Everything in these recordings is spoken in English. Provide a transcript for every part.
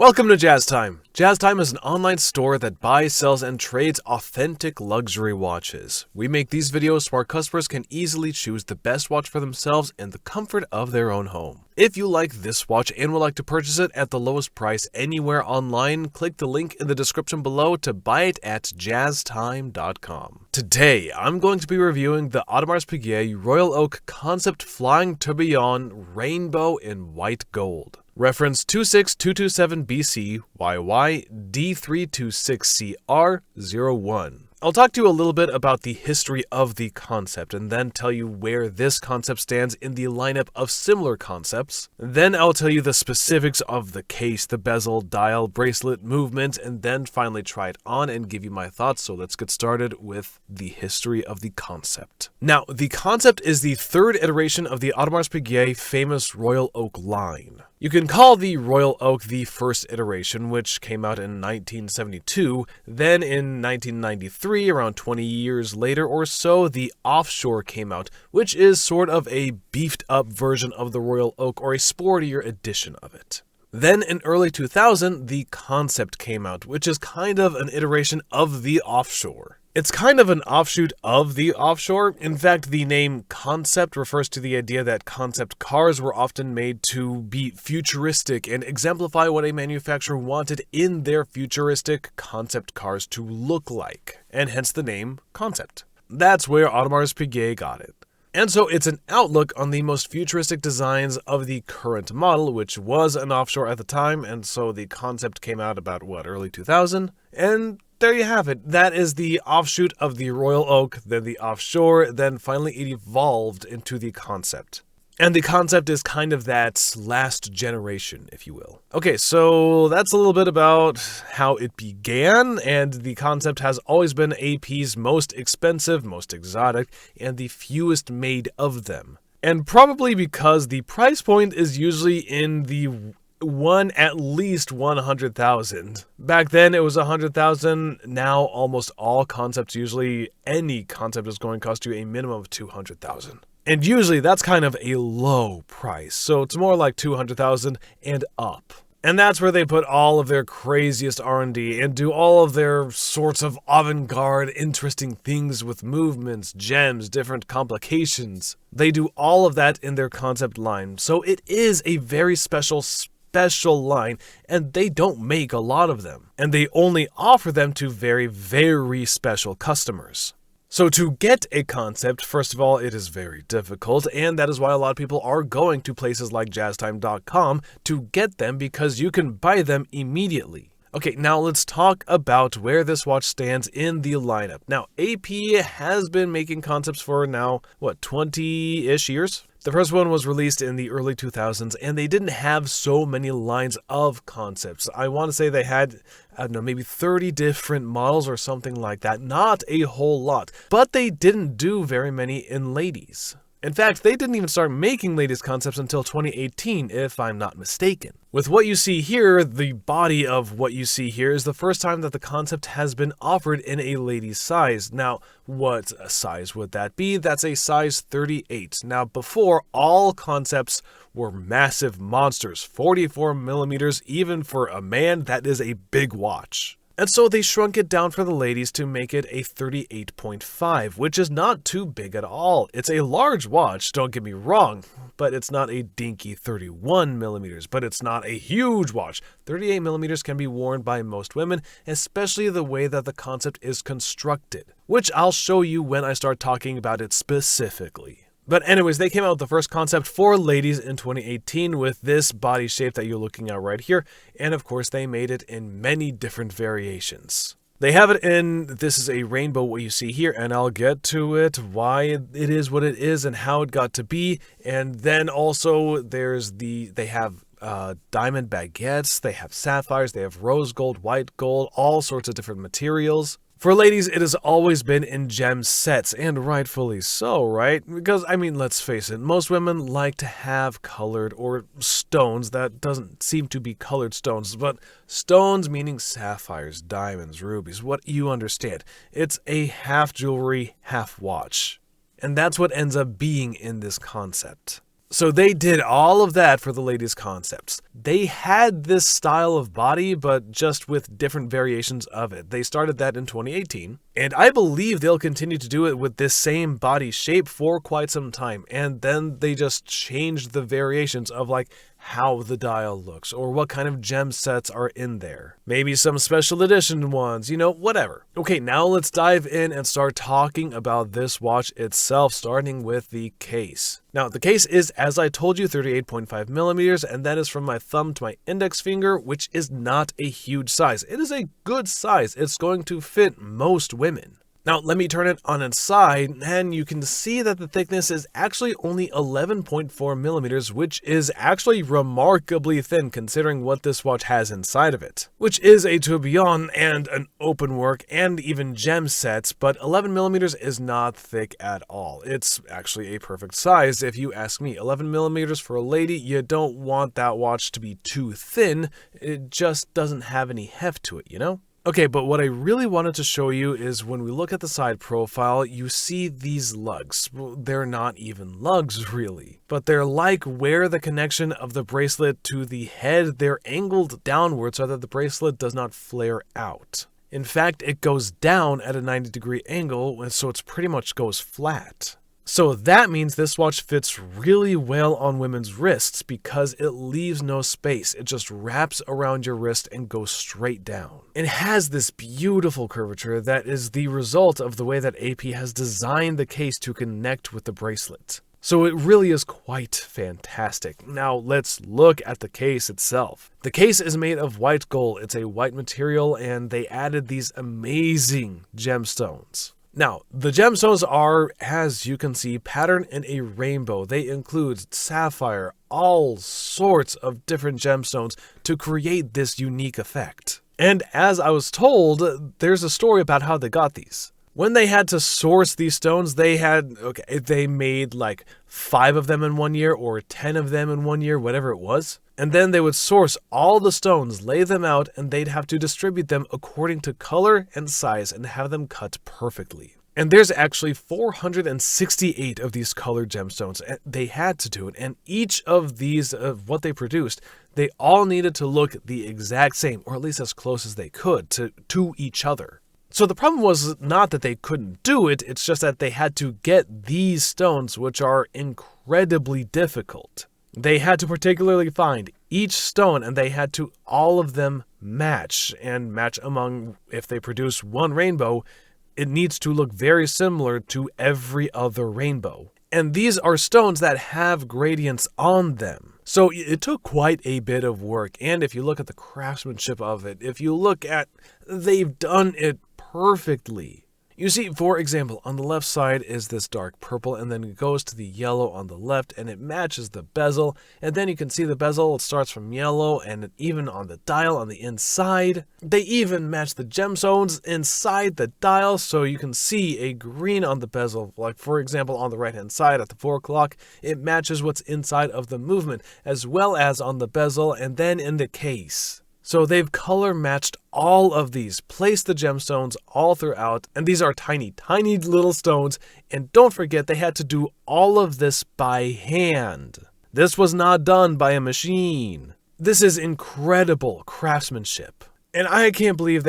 Welcome to Jazz Time. Jazz Time is an online store that buys, sells, and trades authentic luxury watches. We make these videos so our customers can easily choose the best watch for themselves in the comfort of their own home. If you like this watch and would like to purchase it at the lowest price anywhere online, click the link in the description below to buy it at jazztime.com. Today, I'm going to be reviewing the Audemars Piguet Royal Oak Concept Flying Tourbillon Rainbow in White Gold. Reference 26227BC.YY.D326CR.01. I'll talk to you a little bit about the history of the concept and then tell you where this concept stands in the lineup of similar concepts. Then I'll tell you the specifics of the case, the bezel, dial, bracelet, movement, and then finally try it on and give you my thoughts. So let's get started with the history of the concept. Now, the concept is the third iteration of the Audemars Piguet famous Royal Oak line. You can call the Royal Oak the first iteration, which came out in 1972. Then in 1993, around 20 years later or so, the Offshore came out, which is sort of a beefed up version of the Royal Oak or a sportier edition of it. Then in early 2000, the Concept came out, which is kind of an iteration of the Offshore. It's kind of an offshoot of the Offshore. In fact, the name Concept refers to the idea that concept cars were often made to be futuristic and exemplify what a manufacturer wanted in their futuristic concept cars to look like, and hence the name Concept. That's where Audemars Piguet got it. And so it's an outlook on the most futuristic designs of the current model, which was an Offshore at the time, and so the Concept came out about, early 2000? And there you have it. That is the offshoot of the Royal Oak, then the Offshore, then finally it evolved into the Concept. And the Concept is kind of that last generation, if you will. Okay, so that's a little bit about how it began, and the Concept has always been AP's most expensive, most exotic, and the fewest made of them. And probably because the price point is usually in the at least 100,000. Back then it was 100,000. Now almost all concepts, usually any concept, is going to cost you a minimum of 200,000. And usually that's kind of a low price. So it's more like 200,000 and up. And that's where they put all of their craziest R&D and do all of their sorts of avant-garde, interesting things with movements, gems, different complications. They do all of that in their concept line. So it is a very special line, and they don't make a lot of them. And they only offer them to very, very special customers. So to get a concept, first of all, it is very difficult, and that is why a lot of people are going to places like jazztime.com to get them, because you can buy them immediately. Okay, now let's talk about where this watch stands in the lineup. Now, AP has been making concepts for now, 20-ish years? The first one was released in the early 2000s, and they didn't have so many lines of concepts. I want to say they had, maybe 30 different models or something like that. Not a whole lot. But they didn't do very many in ladies. In fact, they didn't even start making ladies concepts until 2018, if I'm not mistaken. With what you see here, the body of what you see here is the first time that the concept has been offered in a ladies size. Now, what size would that be? That's a size 38. Now, before, all concepts were massive monsters, 44 millimeters. Even for a man, that is a big watch. And so they shrunk it down for the ladies to make it a 38.5, which is not too big at all. It's a large watch, don't get me wrong, but it's not a dinky 31 millimeters, but it's not a huge watch. 38 millimeters can be worn by most women, especially the way that the concept is constructed, which I'll show you when I start talking about it specifically. But anyways, they came out with the first concept for ladies in 2018 with this body shape that you're looking at right here. And of course, they made it in many different variations. They have it in, this is a rainbow, what you see here, and I'll get to it, why it is what it is and how it got to be. And then also they have diamond baguettes, they have sapphires, they have rose gold, white gold, all sorts of different materials. For ladies, it has always been in gem sets, and rightfully so, right? Because, let's face it, most women like to have colored or stones. That doesn't seem to be colored stones, but stones meaning sapphires, diamonds, rubies, what you understand. It's a half jewelry, half watch. And that's what ends up being in this concept. So they did all of that for the ladies' concepts. They had this style of body, but just with different variations of it. They started that in 2018, and I believe they'll continue to do it with this same body shape for quite some time. And then they just changed the variations of like how the dial looks or what kind of gem sets are in there. Maybe some special edition ones, whatever. Okay, now let's dive in and start talking about this watch itself, starting with the case. Now, the case is, as I told you, 38.5 millimeters, and that is from my thumb to my index finger, which is not a huge size. It is a good size. It's going to fit most women. Now, let me turn it on its side, and you can see that the thickness is actually only 11.4 millimeters, which is actually remarkably thin considering what this watch has inside of it, which is a tourbillon and an open work and even gem sets, but 11 millimeters is not thick at all. It's actually a perfect size if you ask me. 11 millimeters for a lady, you don't want that watch to be too thin. It just doesn't have any heft to it, Okay, but what I really wanted to show you is when we look at the side profile, you see these lugs. Well, they're not even lugs, really, but they're like where the connection of the bracelet to the head, they're angled downward so that the bracelet does not flare out. In fact, it goes down at a 90-degree angle, so it pretty much goes flat. So that means this watch fits really well on women's wrists because it leaves no space. It just wraps around your wrist and goes straight down. It has this beautiful curvature that is the result of the way that AP has designed the case to connect with the bracelet. So it really is quite fantastic. Now let's look at the case itself. The case is made of white gold. It's a white material and they added these amazing gemstones. Now, the gemstones are, as you can see, patterned in a rainbow. They include sapphire, all sorts of different gemstones to create this unique effect. And as I was told, there's a story about how they got these. When they had to source these stones, they made like 5 of them in 1 year or 10 of them in 1 year, whatever it was. And then they would source all the stones, lay them out, and they'd have to distribute them according to color and size and have them cut perfectly. And there's actually 468 of these colored gemstones. They had to do it. And each of these, what they produced, they all needed to look the exact same, or at least as close as they could to each other. So the problem was not that they couldn't do it, it's just that they had to get these stones, which are incredibly difficult. They had to particularly find each stone and they had to all of them match among, if they produce one rainbow, it needs to look very similar to every other rainbow. And these are stones that have gradients on them. So it took quite a bit of work. And if you look at the craftsmanship of it, they've done it perfectly. You see, for example, on the left side is this dark purple, and then it goes to the yellow on the left, and it matches the bezel. And then you can see the bezel, it starts from yellow, and even on the dial on the inside. They even match the gemstones inside the dial, so you can see a green on the bezel. Like, for example, on the right-hand side at the 4 o'clock, it matches what's inside of the movement, as well as on the bezel, and then in the case. So they've color matched all of these, placed the gemstones all throughout, and these are tiny, tiny little stones, and don't forget they had to do all of this by hand. This was not done by a machine. This is incredible craftsmanship. And I can't believe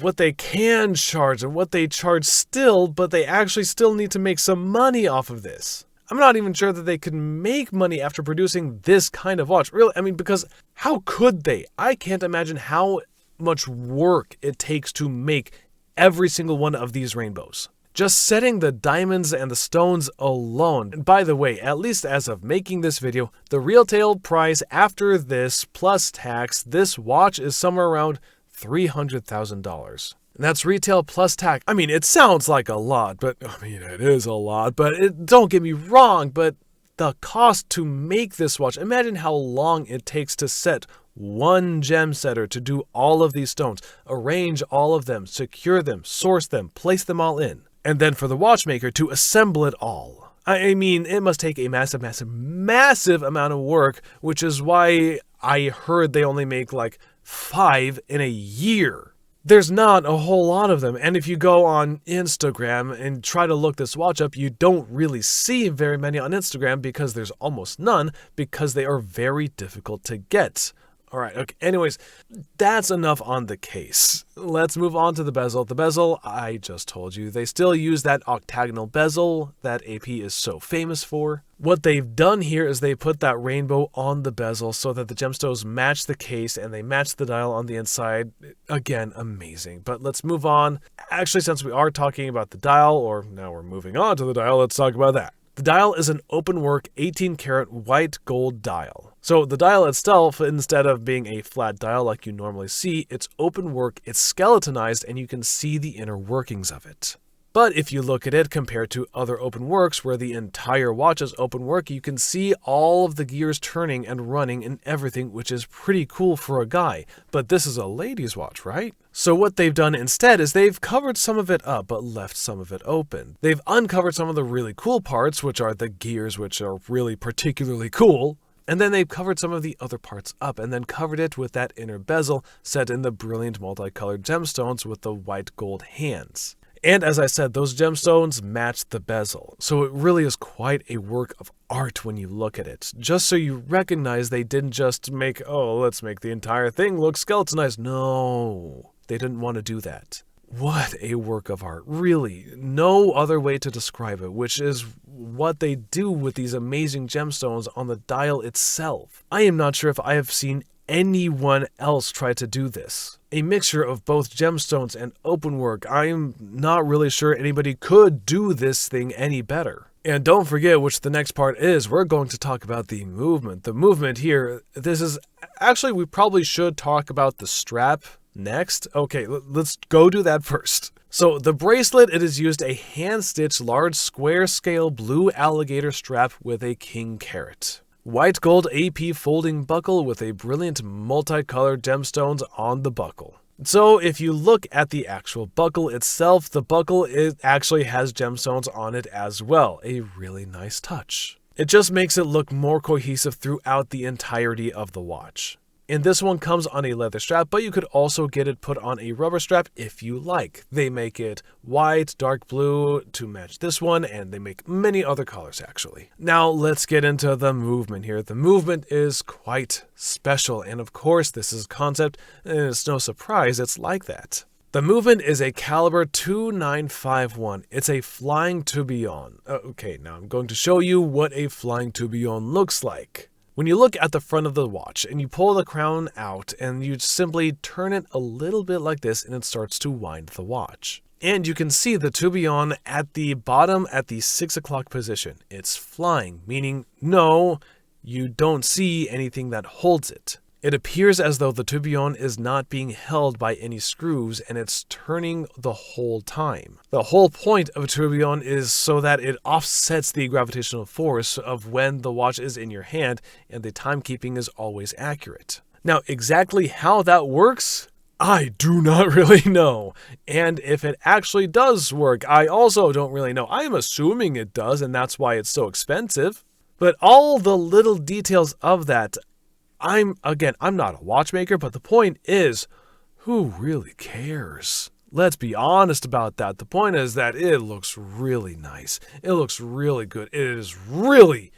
what they can charge and what they charge still, but they actually still need to make some money off of this. I'm not even sure that they could make money after producing this kind of watch. Really, because how could they? I can't imagine how much work it takes to make every single one of these rainbows. Just setting the diamonds and the stones alone. And by the way, at least as of making this video, the retail price after this plus tax, this watch is somewhere around $300,000. And that's retail plus tax. It sounds like a lot, but it is a lot, but don't get me wrong, but the cost to make this watch, imagine how long it takes to set one gem setter to do all of these stones, arrange all of them, secure them, source them, place them all in, and then for the watchmaker to assemble it all. It must take a massive, massive, massive amount of work, which is why I heard they only make like 5 in a year. There's not a whole lot of them, and if you go on Instagram and try to look this watch up, you don't really see very many on Instagram because there's almost none, because they are very difficult to get. Alright, okay, anyways, that's enough on the case. Let's move on to the bezel. The bezel, I just told you, they still use that octagonal bezel that AP is so famous for. What they've done here is they put that rainbow on the bezel so that the gemstones match the case and they match the dial on the inside. Again, amazing. But let's move on. Actually, since we are talking about the dial, or now we're moving on to the dial, let's talk about that. The dial is an open work 18 karat white gold dial. So the dial itself, instead of being a flat dial like you normally see, it's open work, it's skeletonized, and you can see the inner workings of it. But if you look at it compared to other open works where the entire watch is open work, you can see all of the gears turning and running and everything, which is pretty cool for a guy. But this is a lady's watch, right? So what they've done instead is they've covered some of it up but left some of it open. They've uncovered some of the really cool parts, which are the gears, which are really particularly cool. And then they've covered some of the other parts up and then covered it with that inner bezel set in the brilliant multicolored gemstones with the white gold hands. And as I said, those gemstones match the bezel, so it really is quite a work of art when you look at it. Just so you recognize they didn't just make, oh, let's make the entire thing look skeletonized. No, they didn't want to do that. What a work of art, really. No other way to describe it, which is what they do with these amazing gemstones on the dial itself. I am not sure if I have seen anyone else try to do this. A mixture of both gemstones and open work. I'm not really sure anybody could do this thing any better. And don't forget, which the next part is, we're going to talk about the movement. The movement here, this is, actually we probably should talk about the strap next. Okay, let's go do that first. So the bracelet, it has used a hand-stitched large square scale blue alligator strap with a king carat. White gold AP folding buckle with a brilliant multicolored gemstones on the buckle. So if you look at the actual buckle itself, the buckle actually has gemstones on it as well. A really nice touch. It just makes it look more cohesive throughout the entirety of the watch. And this one comes on a leather strap, but you could also get it put on a rubber strap if you like. They make it white, dark blue to match this one, and they make many other colors actually. Now let's get into the movement here. The movement is quite special, and of course this is concept, and it's no surprise it's like that. The movement is a caliber 2951. It's a flying tourbillon. Okay, now I'm going to show you what a flying tourbillon looks like. When you look at the front of the watch and you pull the crown out and you simply turn it a little bit like this and it starts to wind the watch. And you can see the tourbillon at the bottom at the 6 o'clock position. It's flying, meaning no, you don't see anything that holds it. It appears as though the tourbillon is not being held by any screws and it's turning the whole time. The whole point of a tourbillon is so that it offsets the gravitational force of when the watch is in your hand and the timekeeping is always accurate. Now, exactly how that works, I do not really know. And if it actually does work, I also don't really know. I am assuming it does, and that's why it's so expensive. But all the little details of that, I'm not a watchmaker, but the point is, who really cares? Let's be honest about that. The point is that it looks really nice. It looks really good. It is really,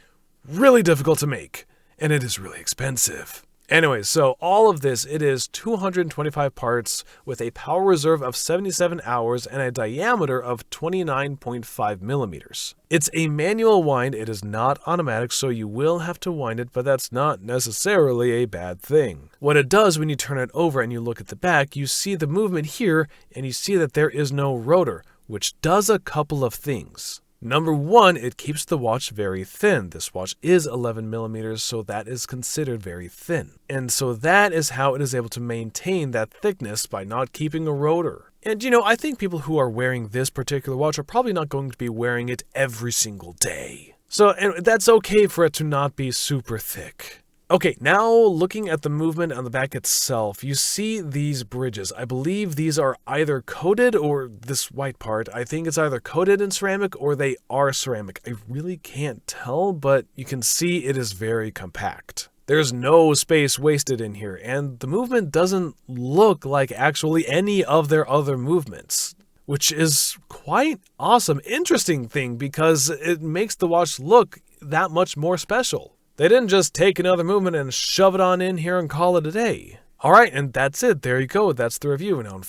really difficult to make, and it is really expensive. Anyway, so all of this, it is 225 parts with a power reserve of 77 hours and a diameter of 29.5 millimeters. It's a manual wind, it is not automatic, so you will have to wind it, but that's not necessarily a bad thing. What it does when you turn it over and you look at the back, you see the movement here and you see that there is no rotor, which does a couple of things. Number one, it keeps the watch very thin. This watch is 11 millimeters, so that is considered very thin. And so that is how it is able to maintain that thickness by not keeping a rotor. And you know, I think people who are wearing this particular watch are probably not going to be wearing it every single day. So and that's okay for it to not be super thick. Okay, now looking at the movement on the back itself, you see these bridges. I believe these are either coated or this white part. I think it's either coated in ceramic or they are ceramic. I really can't tell, but you can see it is very compact. There's no space wasted in here, and the movement doesn't look like actually any of their other movements, which is quite awesome, interesting thing because it makes the watch look that much more special. They didn't just take another movement and shove it on in here and call it a day. Alright, and that's it. There you go. That's the review. Now,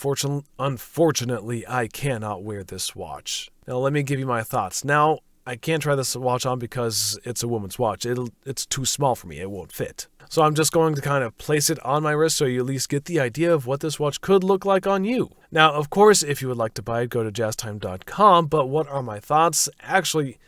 unfortunately, I cannot wear this watch. Now, let me give you my thoughts. Now, I can't try this watch on because it's a woman's watch. It's too small for me. It won't fit. So I'm just going to kind of place it on my wrist so you at least get the idea of what this watch could look like on you. Now, of course, if you would like to buy it, go to jazztime.com, but what are my thoughts? Actually,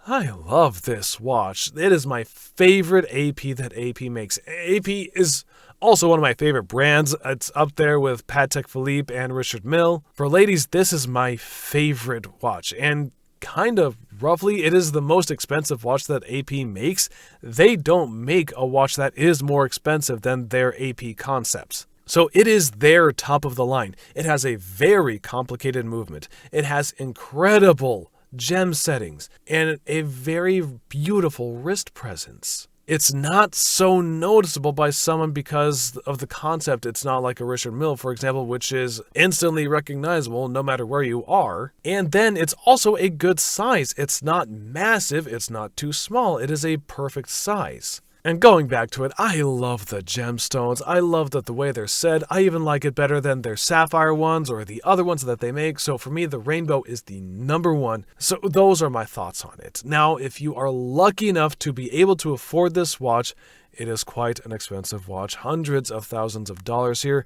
I love this watch. It is my favorite AP that AP makes. AP is also one of my favorite brands. It's up there with Patek Philippe and Richard Mille. For ladies, this is my favorite watch, and kind of roughly, it is the most expensive watch that AP makes. They don't make a watch that is more expensive than their AP concepts. So it is their top of the line. It has a very complicated movement. It has incredible gem settings and a very beautiful wrist presence. It's not so noticeable by someone because of the concept. It's not like a Richard Mille, for example, which is instantly recognizable no matter where you are. And then it's also a good size. It's not massive. It's not too small. It is a perfect size. And going back to it, I love the gemstones. I love the way they're set. I even like it better than their sapphire ones or the other ones that they make. So for me, the rainbow is the number one. So those are my thoughts on it. Now, if you are lucky enough to be able to afford this watch, it is quite an expensive watch, hundreds of thousands of dollars here,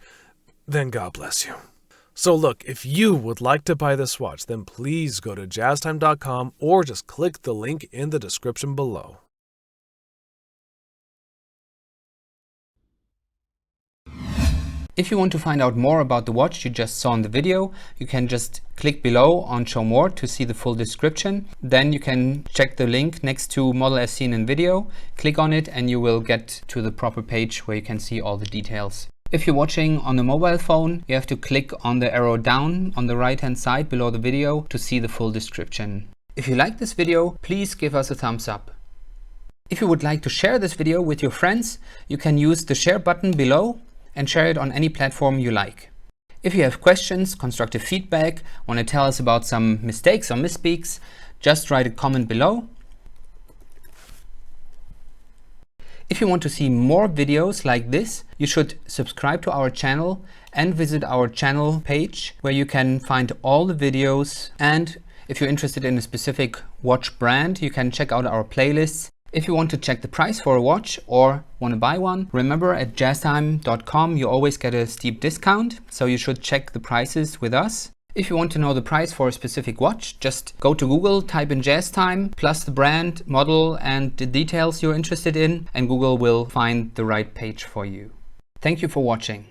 then God bless you. So look, if you would like to buy this watch, then please go to jazztime.com or just click the link in the description below. If you want to find out more about the watch you just saw in the video, you can just click below on Show More to see the full description. Then you can check the link next to Model as seen in video, click on it and you will get to the proper page where you can see all the details. If you're watching on a mobile phone, you have to click on the arrow down on the right hand side below the video to see the full description. If you like this video, please give us a thumbs up. If you would like to share this video with your friends, you can use the share button below and share it on any platform you like. If you have questions, constructive feedback, want to tell us about some mistakes or misspeaks, just write a comment below. If you want to see more videos like this, you should subscribe to our channel and visit our channel page where you can find all the videos. And if you're interested in a specific watch brand, you can check out our playlists. If you want to check the price for a watch or want to buy one, remember at jazztime.com you always get a steep discount, so you should check the prices with us. If you want to know the price for a specific watch, just go to Google, type in JazzTime, plus the brand, model and the details you're interested in, and Google will find the right page for you. Thank you for watching.